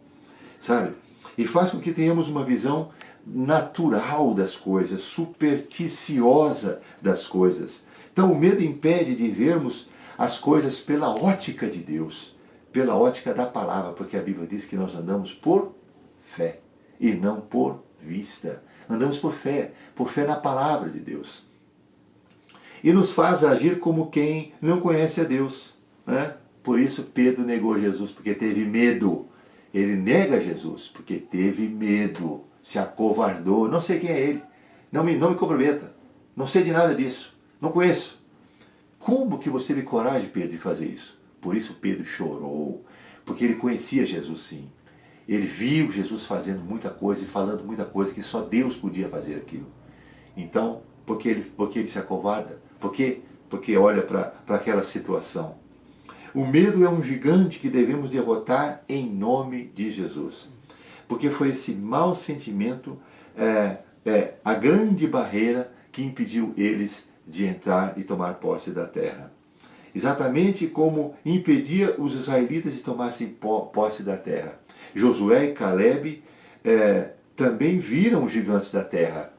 [SPEAKER 3] sabe? E faz com que tenhamos uma visão natural das coisas, supersticiosa das coisas. Então o medo impede de vermos as coisas pela ótica de Deus, pela ótica da palavra, porque a Bíblia diz que nós andamos por fé e não por vista. Andamos por fé na palavra de Deus. E nos faz agir como quem não conhece a Deus, né? Por isso Pedro negou Jesus, porque teve medo. Ele nega Jesus, porque teve medo, se acovardou. Não sei quem é ele, não me comprometa, não sei de nada disso, não conheço. Como que você teve coragem, Pedro, de fazer isso? Por isso Pedro chorou, porque ele conhecia Jesus sim. Ele viu Jesus fazendo muita coisa e falando muita coisa que só Deus podia fazer aquilo. Então, por que ele se acovarda? Porque olha para aquela situação. O medo é um gigante que devemos derrotar em nome de Jesus. Porque foi esse mau sentimento, a grande barreira que impediu eles de entrar e tomar posse da terra. Exatamente como impedia os israelitas de tomarem posse da terra. Josué e Caleb também viram os gigantes da terra.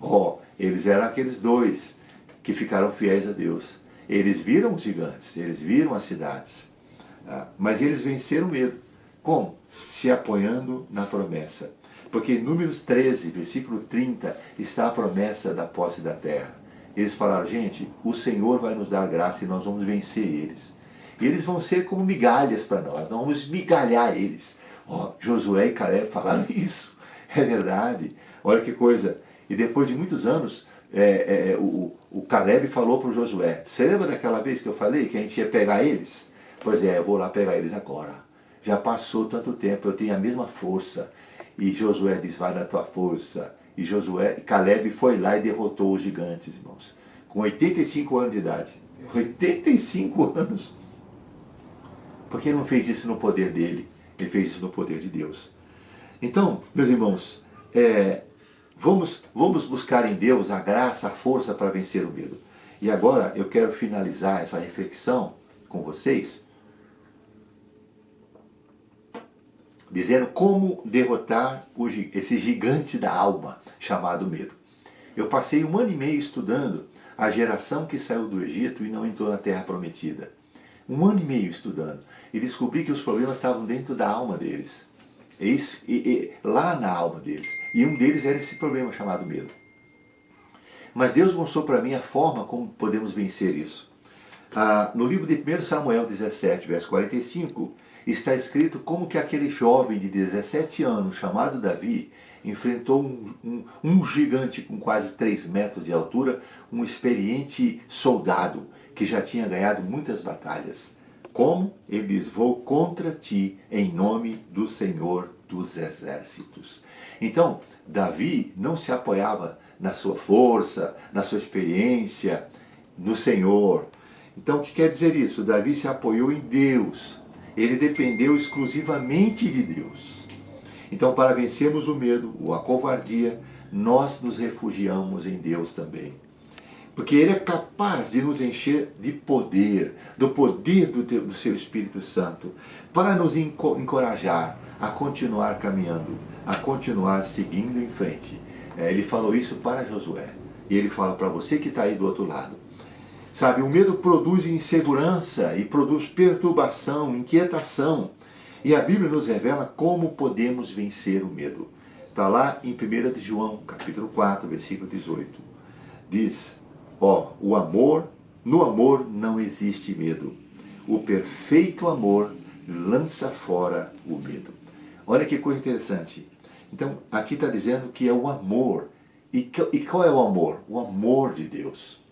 [SPEAKER 3] Eles eram aqueles dois que ficaram fiéis a Deus. Eles viram os gigantes, eles viram as cidades. Mas eles venceram o medo. Como? Se apoiando na promessa. Porque em Números 13, versículo 30, está a promessa da posse da terra. Eles falaram, gente, o Senhor vai nos dar graça e nós vamos vencer eles. Eles vão ser como migalhas para nós, nós vamos migalhar eles. Josué e Caleb falaram isso. É verdade. Olha que coisa. E depois de muitos anos, o Caleb falou para o Josué, você lembra daquela vez que eu falei que a gente ia pegar eles? Pois é, eu vou lá pegar eles agora. Já passou tanto tempo, eu tenho a mesma força. E Josué diz, vai na tua força. E Caleb foi lá e derrotou os gigantes, irmãos. Com 85 anos de idade. 85 anos. Porque ele não fez isso no poder dele. Ele fez isso no poder de Deus. Então, meus irmãos, vamos buscar em Deus a graça, a força para vencer o medo. E agora eu quero finalizar essa reflexão com vocês, dizendo como derrotar esse gigante da alma, chamado medo. Eu passei 1 ano e meio estudando a geração que saiu do Egito e não entrou na Terra Prometida. 1 ano e meio estudando. E descobri que os problemas estavam dentro da alma deles. Lá na alma deles. E um deles era esse problema chamado medo. Mas Deus mostrou para mim a forma como podemos vencer isso. No livro de 1 Samuel 17, verso 45, está escrito como que aquele jovem de 17 anos, chamado Davi, enfrentou um gigante com quase 3 metros de altura, um experiente soldado que já tinha ganhado muitas batalhas. Como? Ele diz, vou contra ti em nome do Senhor dos Exércitos. Então, Davi não se apoiava na sua força, na sua experiência, no Senhor. Então, o que quer dizer isso? Davi se apoiou em Deus. Ele dependeu exclusivamente de Deus. Então, para vencermos o medo, a covardia, nós nos refugiamos em Deus também. Porque Ele é capaz de nos encher de poder, do poder do Seu Espírito Santo, para nos encorajar a continuar caminhando, a continuar seguindo em frente. Ele falou isso para Josué. E Ele fala para você que está aí do outro lado. Sabe, o medo produz insegurança e produz perturbação, inquietação. E a Bíblia nos revela como podemos vencer o medo. Está lá em 1 de João, capítulo 4, versículo 18. Diz, no amor não existe medo. O perfeito amor lança fora o medo. Olha que coisa interessante. Então, aqui está dizendo que é o amor. E qual é o amor? O amor de Deus.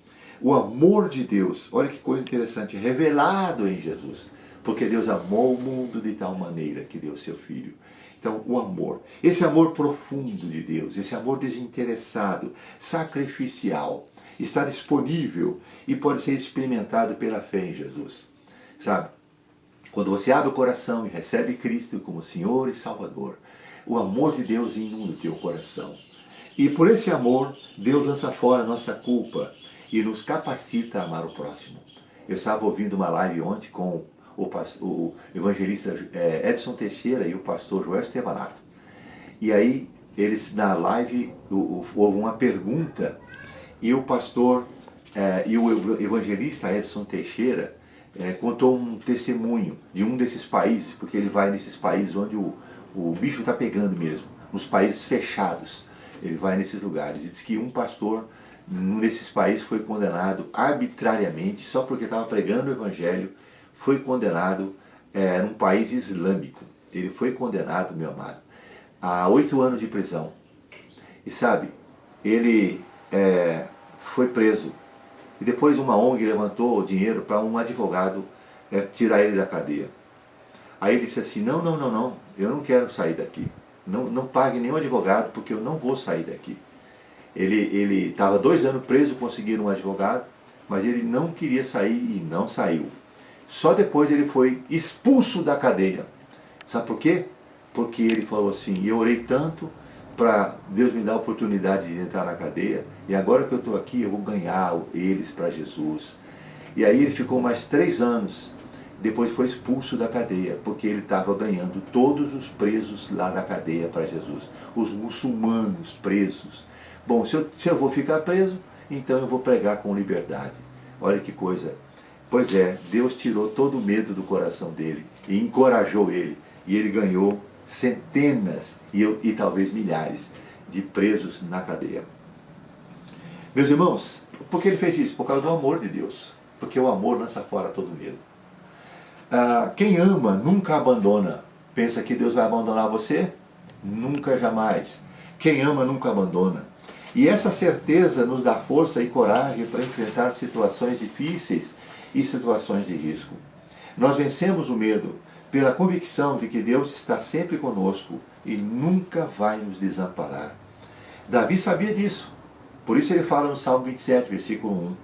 [SPEAKER 3] O amor de Deus, olha que coisa interessante, revelado em Jesus. Porque Deus amou o mundo de tal maneira que deu seu Filho. Então, o amor. Esse amor profundo de Deus, esse amor desinteressado, sacrificial, está disponível e pode ser experimentado pela fé em Jesus. Sabe? Quando você abre o coração e recebe Cristo como Senhor e Salvador, o amor de Deus inunda o teu coração. E por esse amor, Deus lança fora a nossa culpa. e nos capacita a amar o próximo. Eu estava ouvindo uma live ontem com o evangelista Edson Teixeira e o pastor Joel Estevanato. E aí, eles na live, houve uma pergunta, e o pastor e o evangelista Edson Teixeira contou um testemunho de um desses países, porque ele vai nesses países onde o bicho está pegando mesmo, nos países fechados. Ele vai nesses lugares e diz que um pastor num desses países foi condenado arbitrariamente, só porque estava pregando o evangelho, foi condenado num país islâmico. Ele foi condenado, meu amado, a 8 anos de prisão. E sabe, ele foi preso. E depois uma ONG levantou o dinheiro para um advogado tirar ele da cadeia. Aí ele disse assim, não, eu não quero sair daqui. Não pague nenhum advogado, porque eu não vou sair daqui. Ele estava 2 anos preso, conseguiram um advogado, mas ele não queria sair e não saiu. Só depois ele foi expulso da cadeia. Sabe por quê? Porque ele falou assim, eu orei tanto para Deus me dar a oportunidade de entrar na cadeia, e agora que eu estou aqui eu vou ganhar eles para Jesus. E aí ele ficou mais 3 anos, depois foi expulso da cadeia, porque ele estava ganhando todos os presos lá da cadeia para Jesus, os muçulmanos presos. Bom, se eu vou ficar preso, então eu vou pregar com liberdade. Olha que coisa. Pois é, Deus tirou todo o medo do coração dele e encorajou ele, e ele ganhou centenas e talvez milhares de presos na cadeia. Meus irmãos, por que ele fez isso? Por causa do amor de Deus. Porque o amor lança fora todo medo. Quem ama nunca abandona. Pensa que Deus vai abandonar você? Nunca, jamais. Quem ama nunca abandona. E essa certeza nos dá força e coragem para enfrentar situações difíceis e situações de risco. Nós vencemos o medo pela convicção de que Deus está sempre conosco e nunca vai nos desamparar. Davi sabia disso. Por isso ele fala no Salmo 27, versículo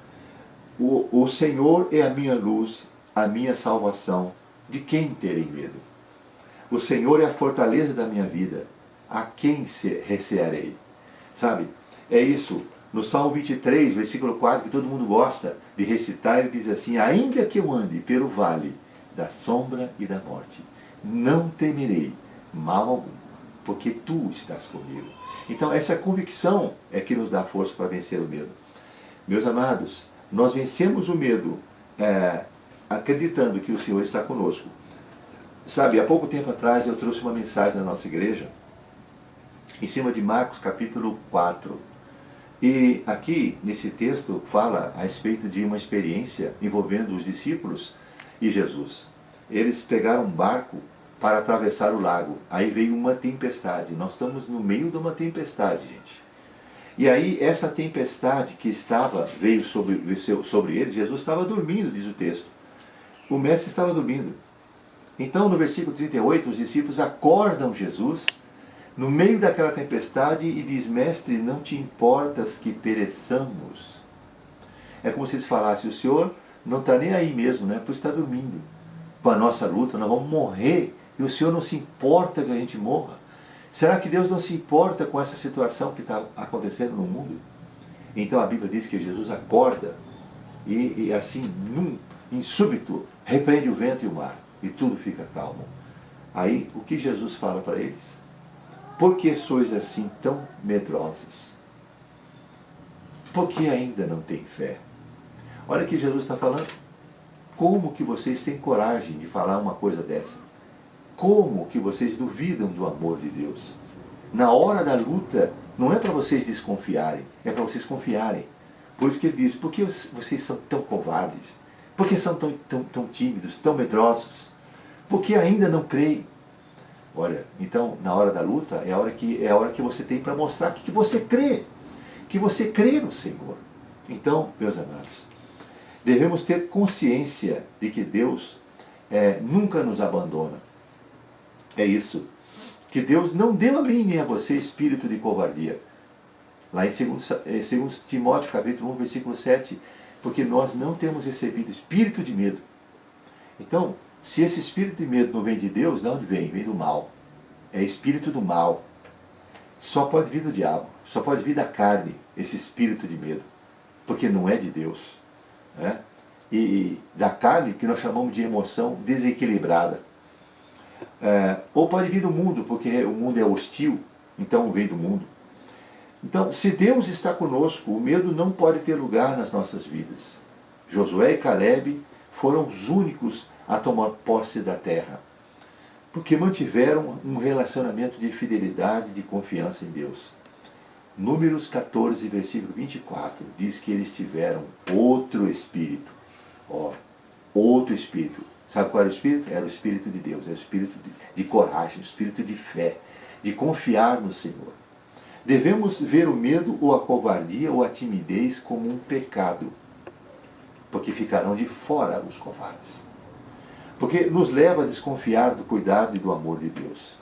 [SPEAKER 3] 1. O Senhor é a minha luz, a minha salvação. De quem terei medo? O Senhor é a fortaleza da minha vida. A quem recearei? Sabe? É isso. No Salmo 23, versículo 4, que todo mundo gosta de recitar, ele diz assim, ainda que eu ande pelo vale da sombra e da morte, não temerei mal algum, porque tu estás comigo. Então essa convicção é que nos dá força para vencer o medo. Meus amados, nós vencemos o medo acreditando que o Senhor está conosco. Sabe, há pouco tempo atrás eu trouxe uma mensagem na nossa igreja, em cima de Marcos capítulo 4. E aqui, nesse texto, fala a respeito de uma experiência envolvendo os discípulos e Jesus. Eles pegaram um barco para atravessar o lago. Aí veio uma tempestade. Nós estamos no meio de uma tempestade, gente. E aí, essa tempestade que veio sobre eles, Jesus estava dormindo, diz o texto. O mestre estava dormindo. Então, no versículo 38, os discípulos acordam Jesus no meio daquela tempestade e diz, mestre, não te importas que pereçamos? É como se eles falassem, o Senhor não está nem aí mesmo, né? Por estar dormindo. Com a nossa luta, nós vamos morrer e o Senhor não se importa que a gente morra. Será que Deus não se importa com essa situação que está acontecendo no mundo? Então a Bíblia diz que Jesus acorda e assim, em súbito, repreende o vento e o mar e tudo fica calmo. Aí, o que Jesus fala para eles? Por que sois assim tão medrosos? Por que ainda não têm fé? Olha o que Jesus está falando. Como que vocês têm coragem de falar uma coisa dessa? Como que vocês duvidam do amor de Deus? Na hora da luta, não é para vocês desconfiarem, é para vocês confiarem. Por isso que ele diz, por que vocês são tão covardes? Por que são tão tímidos, tão medrosos? Por que ainda não creem? Olha, então, na hora da luta, é a hora que você tem para mostrar que você crê no Senhor. Então, meus amados, devemos ter consciência de que Deus nunca nos abandona. É isso. Que Deus não deu a mim nem a você espírito de covardia. Lá em 2 Timóteo, capítulo 1, versículo 7, porque nós não temos recebido espírito de medo. Então, se esse espírito de medo não vem de Deus, de onde vem? Vem do mal. É espírito do mal. Só pode vir do diabo. Só pode vir da carne, esse espírito de medo. porque não é de Deus, né? E da carne, que nós chamamos de emoção desequilibrada. Ou pode vir do mundo, porque o mundo é hostil, então vem do mundo. Então, se Deus está conosco, o medo não pode ter lugar nas nossas vidas. Josué e Caleb foram os únicos a tomar posse da terra, porque mantiveram um relacionamento de fidelidade, de confiança em Deus. Números 14, versículo 24, diz que eles tiveram outro espírito. Outro espírito. Sabe qual era o espírito? Era o Espírito de Deus, era o espírito de coragem, o espírito de fé, de confiar no Senhor. Devemos ver o medo ou a covardia ou a timidez como um pecado, porque ficarão de fora os covardes. Porque nos leva a desconfiar do cuidado e do amor de Deus.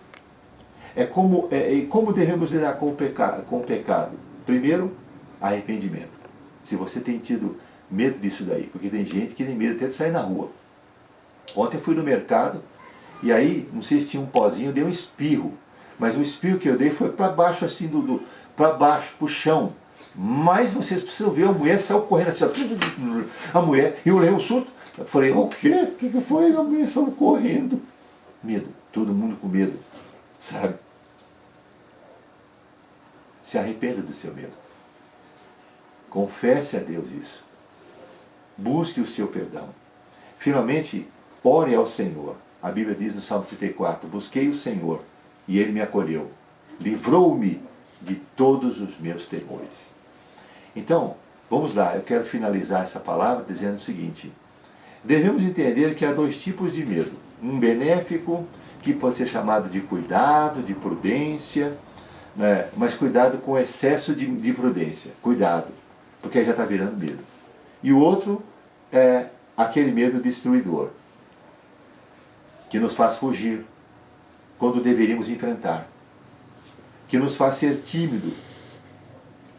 [SPEAKER 3] Como devemos lidar com o pecado? Primeiro, arrependimento. Se você tem tido medo disso daí, porque tem gente que tem medo até de sair na rua. Ontem eu fui no mercado e aí, não sei se tinha um pozinho, eu dei um espirro. Mas o espirro que eu dei foi para baixo, assim, para baixo, para o chão. Mas vocês precisam ver, a mulher saiu correndo assim, a mulher, eu levei um susto. Eu falei, o quê? O que foi? A mulher saiu correndo. Medo, todo mundo com medo, sabe? Se arrependa do seu medo. Confesse a Deus isso. Busque o seu perdão. Finalmente, ore ao Senhor. A Bíblia diz no Salmo 34, busquei o Senhor e Ele me acolheu. Livrou-me de todos os meus temores. Então, vamos lá, eu quero finalizar essa palavra dizendo o seguinte. Devemos entender que há dois tipos de medo. Um benéfico, que pode ser chamado de cuidado, de prudência, né? Mas cuidado com excesso de prudência. Cuidado, porque aí já está virando medo. E o outro é aquele medo destruidor, que nos faz fugir quando deveríamos enfrentar, que nos faz ser tímido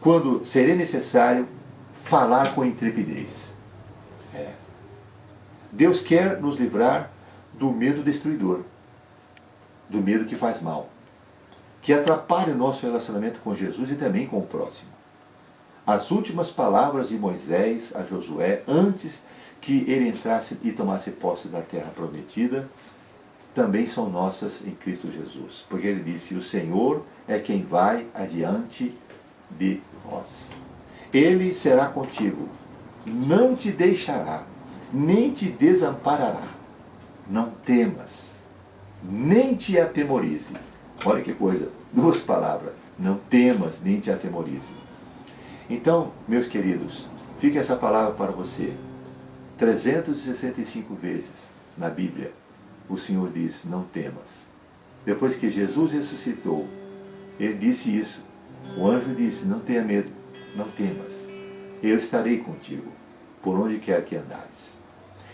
[SPEAKER 3] quando seria necessário falar com intrepidez. Deus quer nos livrar do medo destruidor, do medo que faz mal, que atrapalha o nosso relacionamento com Jesus e também com o próximo. As últimas palavras de Moisés a Josué, antes que ele entrasse e tomasse posse da terra prometida, também são nossas em Cristo Jesus. Porque ele disse, o Senhor é quem vai adiante de vós. Ele será contigo, não te deixará, nem te desamparará. Não temas, nem te atemorize. Olha que coisa, duas palavras. Não temas, nem te atemorize. Então, meus queridos, fica essa palavra para você. 365 vezes na Bíblia, o Senhor diz, não temas. Depois que Jesus ressuscitou, Ele disse isso. O anjo disse, não tenha medo, não temas. Eu estarei contigo, por onde quer que andares.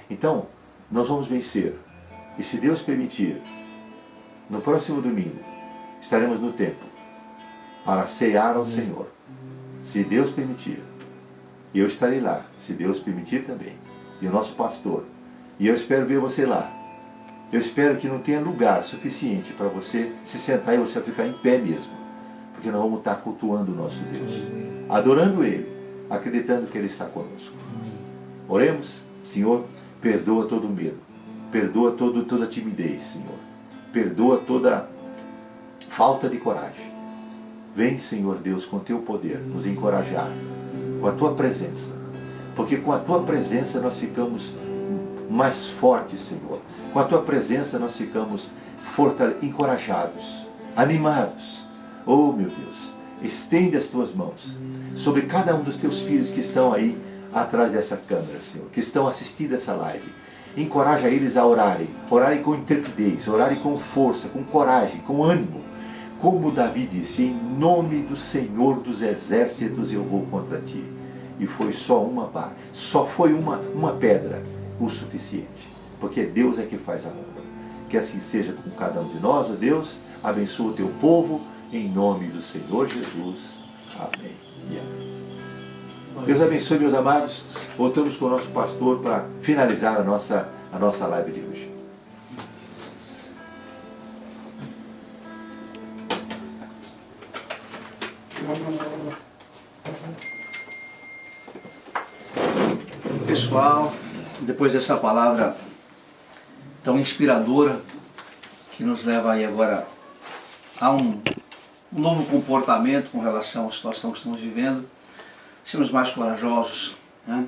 [SPEAKER 3] Então, nós vamos vencer. E se Deus permitir, no próximo domingo, estaremos no templo para cear ao Senhor. Se Deus permitir. E eu estarei lá, se Deus permitir também. E o nosso pastor. E eu espero ver você lá. Eu espero que não tenha lugar suficiente para você se sentar e você ficar em pé mesmo. Porque nós vamos estar cultuando o nosso Deus. Adorando Ele, acreditando que Ele está conosco. Oremos. Senhor, perdoa todo medo. Perdoa toda timidez, Senhor. Perdoa toda falta de coragem. Vem, Senhor Deus, com Teu poder, nos encorajar, com a Tua presença. Porque com a Tua presença nós ficamos mais fortes, Senhor. Com a Tua presença nós ficamos encorajados, animados. Oh, meu Deus, estende as Tuas mãos sobre cada um dos Teus filhos que estão aí atrás dessa câmera, Senhor, que estão assistindo essa live. Encoraja eles a orarem com intrepidez, orarem com força, com coragem, com ânimo. Como Davi disse, em nome do Senhor dos exércitos eu vou contra ti. E foi só uma barra, só foi uma pedra o suficiente. Porque Deus é que faz a obra. Que assim seja com cada um de nós, ó Deus. Abençoa o teu povo, em nome do Senhor Jesus. Amém e amém. Deus abençoe, meus amados. Voltamos com o nosso pastor para finalizar a nossa live de hoje.
[SPEAKER 1] pessoal. Depois dessa palavra tão inspiradora, que nos leva aí agora a um novo comportamento com relação à situação que estamos vivendo, sermos mais corajosos, né?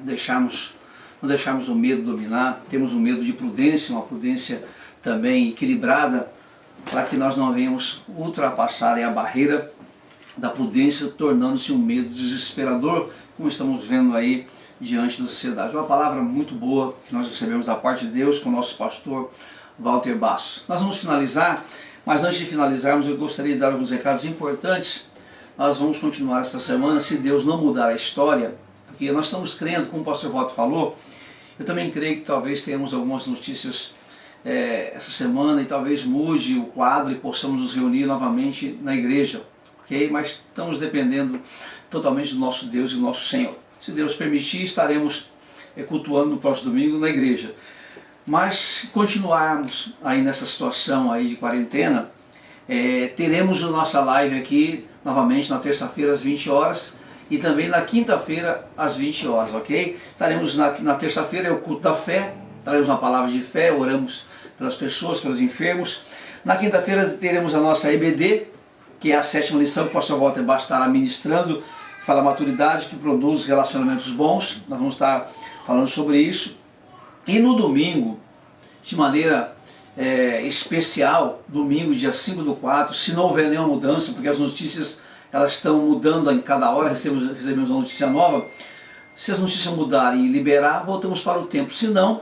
[SPEAKER 1] Não deixarmos o medo dominar, temos um medo de prudência, uma prudência também equilibrada, para que nós não venhamos ultrapassar a barreira da prudência, tornando-se um medo desesperador, como estamos vendo aí diante da sociedade. Uma palavra muito boa que nós recebemos da parte de Deus com o nosso pastor Walter Basso. Nós vamos finalizar, mas antes de finalizarmos eu gostaria de dar alguns recados importantes. Nós vamos continuar esta semana, se Deus não mudar a história, porque nós estamos crendo, como o pastor Walter falou, eu também creio que talvez tenhamos algumas notícias essa semana e talvez mude o quadro e possamos nos reunir novamente na igreja, ok? Mas estamos dependendo totalmente do nosso Deus e do nosso Senhor. Se Deus permitir, estaremos cultuando no próximo domingo na igreja. Mas se continuarmos aí nessa situação aí de quarentena, teremos a nossa live aqui novamente na terça-feira às 20 horas e também na quinta-feira às 20 horas, ok? Estaremos na terça-feira, é o culto da fé, traremos uma palavra de fé, oramos pelas pessoas, pelos enfermos. Na quinta-feira teremos a nossa EBD, que é a 7ª lição que o pastor Walter Basso estará ministrando, que fala a maturidade, que produz relacionamentos bons. Nós vamos estar falando sobre isso. E no domingo, de maneira especial, domingo, dia 5/4, se não houver nenhuma mudança, porque as notícias elas estão mudando em cada hora, recebemos uma notícia nova. Se as notícias mudarem e liberar, voltamos para o templo. Se não,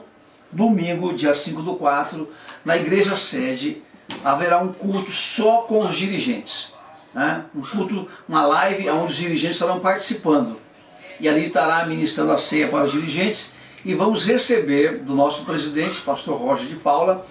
[SPEAKER 1] domingo, dia 5/4, na igreja sede, haverá um culto só com os dirigentes. Né? Um culto, uma live onde os dirigentes estarão participando. E ali estará ministrando a ceia para os dirigentes. E vamos receber do nosso presidente, pastor Roger de Paula,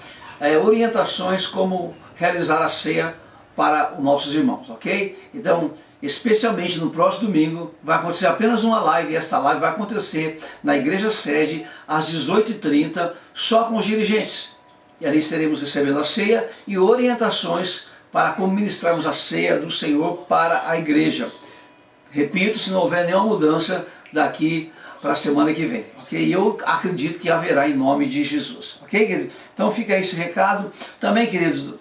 [SPEAKER 1] orientações como realizar a ceia para os nossos irmãos, ok? Então, especialmente no próximo domingo, vai acontecer apenas uma live, e esta live vai acontecer na igreja sede às 18h30, só com os dirigentes. E ali estaremos recebendo a ceia e orientações para como ministrarmos a ceia do Senhor para a igreja. Repito, se não houver nenhuma mudança daqui para a semana que vem, ok? E eu acredito que haverá em nome de Jesus, ok, querido? Então fica aí esse recado. Também, queridos,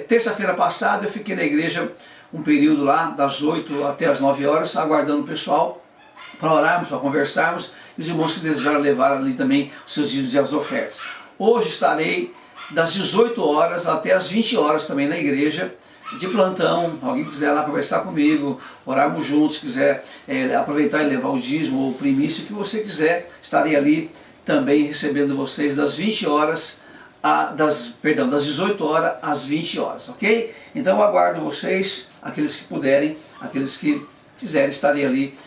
[SPEAKER 1] terça-feira passada eu fiquei na igreja um período lá, das 8 até as 9 horas, aguardando o pessoal para orarmos, para conversarmos, e os irmãos que desejaram levar ali também os seus dízimos e as ofertas. Hoje estarei das 18 horas até as 20 horas também na igreja, de plantão. Alguém quiser lá conversar comigo, orarmos juntos, quiser aproveitar e levar o dízimo ou o primício, que você quiser, estarei ali também recebendo vocês das 20 horas das 18 horas às 20 horas, ok? Então eu aguardo vocês, aqueles que puderem, aqueles que quiserem, estarem ali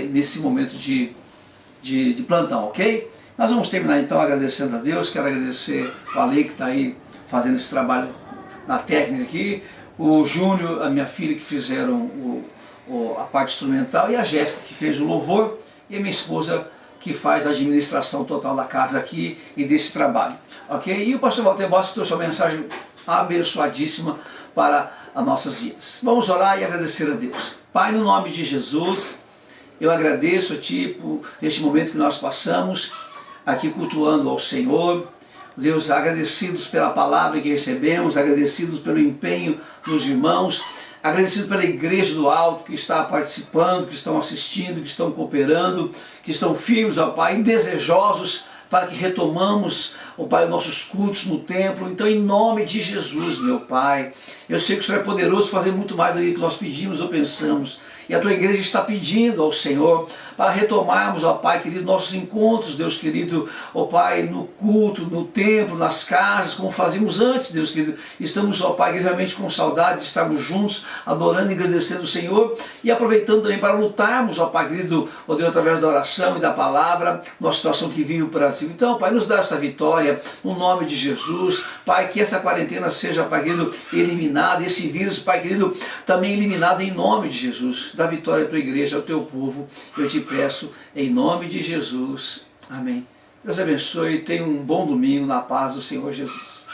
[SPEAKER 1] nesse momento de plantão, ok? Nós vamos terminar então agradecendo a Deus. Quero agradecer o Ale que está aí fazendo esse trabalho na técnica aqui, o Júnior, a minha filha que fizeram a parte instrumental, e a Jéssica que fez o louvor, e a minha esposa que faz a administração total da casa aqui e desse trabalho, ok? E o pastor Walter Basso trouxe uma mensagem abençoadíssima para as nossas vidas. Vamos orar e agradecer a Deus. Pai, no nome de Jesus, eu agradeço a Ti por este momento que nós passamos aqui cultuando ao Senhor. Deus, agradecidos pela palavra que recebemos, agradecidos pelo empenho dos irmãos, agradecidos pela igreja do alto que está participando, que estão assistindo, que estão cooperando, que estão firmes, ó Pai, desejosos para que retomamos, ó Pai, os nossos cultos no templo. Então, em nome de Jesus, meu Pai, eu sei que o Senhor é poderoso fazer muito mais do que nós pedimos ou pensamos. E a Tua igreja está pedindo ao Senhor para retomarmos, ó Pai querido, nossos encontros, Deus querido, ó Pai, no culto, no templo, nas casas, como fazíamos antes, Deus querido. Estamos, ó Pai, realmente com saudade de estarmos juntos, adorando e agradecendo o Senhor e aproveitando também para lutarmos, ó Pai querido, ó Deus, através da oração e da palavra, nossa situação que vive o Brasil. Então, Pai, nos dá essa vitória, no nome de Jesus. Pai, que essa quarentena seja, Pai querido, eliminada, esse vírus, Pai querido, também eliminado em nome de Jesus. Dá vitória à Tua igreja, ao Teu povo, eu te peço em nome de Jesus. Amém. Deus abençoe e tenha um bom domingo na paz do Senhor Jesus.